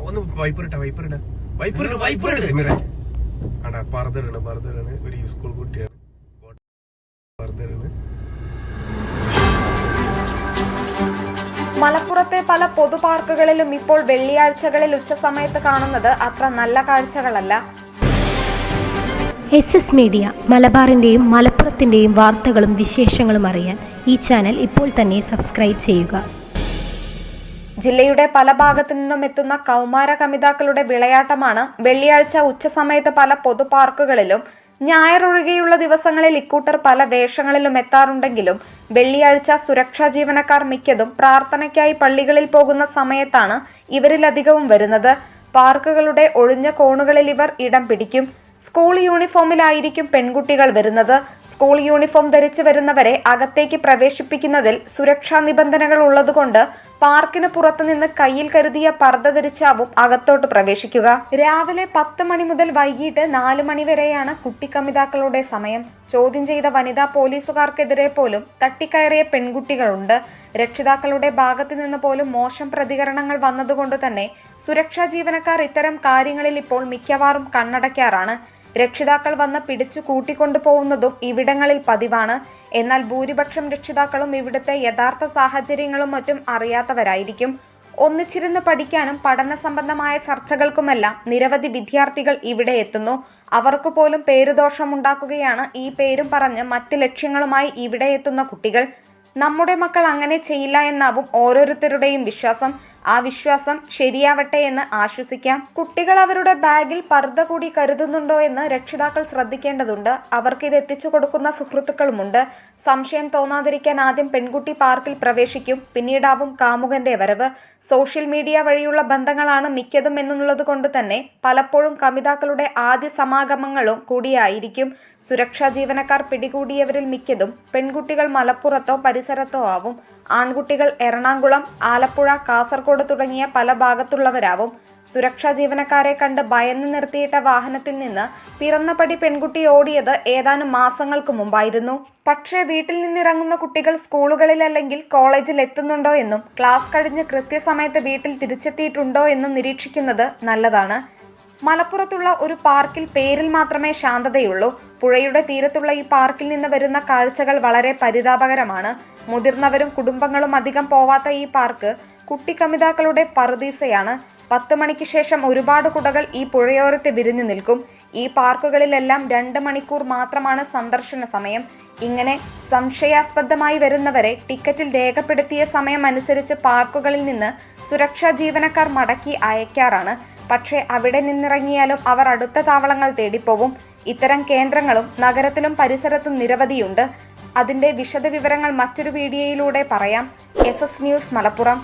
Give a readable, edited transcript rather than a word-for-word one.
ഒന്ന് വൈപ്പറിട ആടാ പറതറാണ് ഒരു സ്കൂൾ കുട്ടിയാണ് പറതറാണ്. മലപ്പുറത്തെ പല പൊതു പാർക്കുകളിലും ഇപ്പോൾ വെള്ളിയാഴ്ചകളിൽ ഉച്ചസമയത്ത് കാണുന്നത് അത്ര നല്ല കാഴ്ചകളല്ല. SS മീഡിയ മലബാറിന്റെയും മലപ്പുറത്തിന്റെയും വാർത്തകളും വിശേഷങ്ങളും അറിയാൻ ഈ ചാനൽ ഇപ്പോൾ തന്നെ സബ്സ്ക്രൈബ് ചെയ്യുക. ജില്ലയുടെ പല ഭാഗത്തു നിന്നും എത്തുന്ന കൗമാര കമിതാക്കളുടെ വിളയാട്ടമാണ് വെള്ളിയാഴ്ച ഉച്ചസമയത്ത് പല പൊതു പാർക്കുകളിലും. ഞായർ ഒഴികെയുള്ള ദിവസങ്ങളിൽ ഇക്കൂട്ടർ പല വേഷങ്ങളിലും എത്താറുണ്ടെങ്കിലും വെള്ളിയാഴ്ച സുരക്ഷാ ജീവനക്കാർ മിക്കതും പ്രാർത്ഥനയ്ക്കായി പള്ളികളിൽ പോകുന്ന സമയത്താണ് ഇവരിലധികവും വരുന്നത്. പാർക്കുകളുടെ ഒഴിഞ്ഞ കോണുകളിൽ ഇവർ ഇടം പിടിക്കും. സ്കൂൾ യൂണിഫോമിലായിരിക്കും പെൺകുട്ടികൾ വരുന്നത്. സ്കൂൾ യൂണിഫോം ധരിച്ചു വരുന്നവരെ അകത്തേക്ക് പ്രവേശിപ്പിക്കുന്നതിൽ സുരക്ഷാ നിബന്ധനകൾ ഉള്ളതുകൊണ്ട് പാർക്കിന് പുറത്തുനിന്ന് കയ്യിൽ കരുതിയ പർദ്ദ ധരിച്ചാവും അകത്തോട്ട് പ്രവേശിക്കുക. രാവിലെ 10 മണി മുതൽ വൈകിട്ട് 4 മണി വരെയാണ് കുട്ടിക്കമിതാക്കളുടെ സമയം. ചോദ്യം ചെയ്ത വനിതാ പോലീസുകാർക്കെതിരെ പോലും തട്ടിക്കയറിയ പെൺകുട്ടികളുണ്ട്. രക്ഷിതാക്കളുടെ ഭാഗത്തു നിന്ന് പോലും മോശം പ്രതികരണങ്ങൾ വന്നതുകൊണ്ട് തന്നെ സുരക്ഷാ ജീവനക്കാർ ഇത്തരം കാര്യങ്ങളിൽ ഇപ്പോൾ മിക്കവാറും കണ്ണടയ്ക്കാറാണ്. രക്ഷിതാക്കൾ വന്ന് പിടിച്ചു കൂട്ടിക്കൊണ്ടുപോകുന്നതും ഇവിടങ്ങളിൽ പതിവാണ്. എന്നാൽ ഭൂരിപക്ഷം രക്ഷിതാക്കളും ഇവിടുത്തെ യഥാർത്ഥ സാഹചര്യങ്ങളും മറ്റും അറിയാത്തവരായിരിക്കും. ഒന്നിച്ചിരുന്ന് പഠിക്കാനും പഠന സംബന്ധമായ ചർച്ചകൾക്കുമെല്ലാം നിരവധി വിദ്യാർത്ഥികൾ ഇവിടെ എത്തുന്നു. അവർക്ക് പോലും പേരുദോഷമുണ്ടാക്കുകയാണ് ഈ പേരും പറഞ്ഞ് മറ്റ് ലക്ഷ്യങ്ങളുമായി ഇവിടെ എത്തുന്ന കുട്ടികൾ. നമ്മുടെ മക്കൾ അങ്ങനെ ചെയ്യില്ല എന്നാവും ഓരോരുത്തരുടെയും വിശ്വാസം. ആ വിശ്വാസം ശരിയാവട്ടെ എന്ന് ആശ്വസിക്കാം. കുട്ടികൾ അവരുടെ ബാഗിൽ പർദ്ദ കൂടി കരുതുന്നുണ്ടോ എന്ന് രക്ഷിതാക്കൾ ശ്രദ്ധിക്കേണ്ടതുണ്ട്. അവർക്ക് ഇത് എത്തിച്ചു കൊടുക്കുന്ന സുഹൃത്തുക്കളുമുണ്ട്. സംശയം തോന്നാതിരിക്കാൻ ആദ്യം പെൺകുട്ടി പാർക്കിൽ പ്രവേശിക്കും, പിന്നീടാവും കാമുകന്റെ വരവ്. സോഷ്യൽ മീഡിയ വഴിയുള്ള ബന്ധങ്ങളാണ് മിക്കതും എന്നുള്ളത് കൊണ്ട് തന്നെ പലപ്പോഴും കമിതാക്കളുടെ ആദ്യ സമാഗമങ്ങളും കൂടിയായിരിക്കും. സുരക്ഷാ ജീവനക്കാർ പിടികൂടിയവരിൽ മിക്കതും പെൺകുട്ടികൾ മലപ്പുറത്തോ പരിസരത്തോ ആവും. ആൺകുട്ടികൾ എറണാകുളം, ആലപ്പുഴ, കാസർഗോഡ് തുടങ്ങിയ പല ഭാഗത്തുള്ളവരാവും. സുരക്ഷാ ജീവനക്കാരെ കണ്ട് ഭയന്ന് നിർത്തിയിട്ട വാഹനത്തിൽ നിന്ന് പിറന്നപടി പെൺകുട്ടി ഓടിയത് ഏതാനും മാസങ്ങൾക്ക് മുമ്പായിരുന്നു. പക്ഷേ വീട്ടിൽ നിന്നിറങ്ങുന്ന കുട്ടികൾ സ്കൂളുകളിൽ അല്ലെങ്കിൽ കോളേജിൽ എത്തുന്നുണ്ടോ എന്നും ക്ലാസ് കഴിഞ്ഞ് കൃത്യസമയത്ത് വീട്ടിൽ തിരിച്ചെത്തിയിട്ടുണ്ടോ എന്നും നിരീക്ഷിക്കുന്നത് നല്ലതാണ്. മലപ്പുറത്തുള്ള ഒരു പാർക്കിൽ പേരിൽ മാത്രമേ ശാന്തതയുള്ളൂ. പുഴയുടെ തീരത്തുള്ള ഈ പാർക്കിൽ നിന്ന് വരുന്ന കാഴ്ചകൾ വളരെ പരിതാപകരമാണ്. മുതിർന്നവരും കുടുംബങ്ങളും അധികം പോവാത്ത ഈ പാർക്ക് കുട്ടിക്കമിതാക്കളുടെ പറുദീസയാണ്. 10 മണിക്ക് ശേഷം ഒരുപാട് കുടകൾ ഈ പുഴയോരത്ത് വിരിഞ്ഞു നിൽക്കും. ഈ പാർക്കുകളിലെല്ലാം 2 മണിക്കൂർ മാത്രമാണ് സന്ദർശന സമയം. ഇങ്ങനെ സംശയാസ്പദമായി വരുന്നവരെ ടിക്കറ്റിൽ രേഖപ്പെടുത്തിയ സമയം അനുസരിച്ച് പാർക്കുകളിൽ നിന്ന് സുരക്ഷാ ജീവനക്കാർ മടക്കി അയക്കാറാണ്. പക്ഷേ അവിടെ നിന്നിറങ്ങിയാലും അവർ അടുത്ത താവളങ്ങൾ തേടിപ്പോവും. ഇത്തരം കേന്ദ്രങ്ങളും നഗരത്തിലും പരിസരത്തും നിരവധിയുണ്ട്. അതിന്റെ വിശദവിവരങ്ങൾ മറ്റൊരു വീഡിയോയിലൂടെ പറയാം. SS news Malappuram.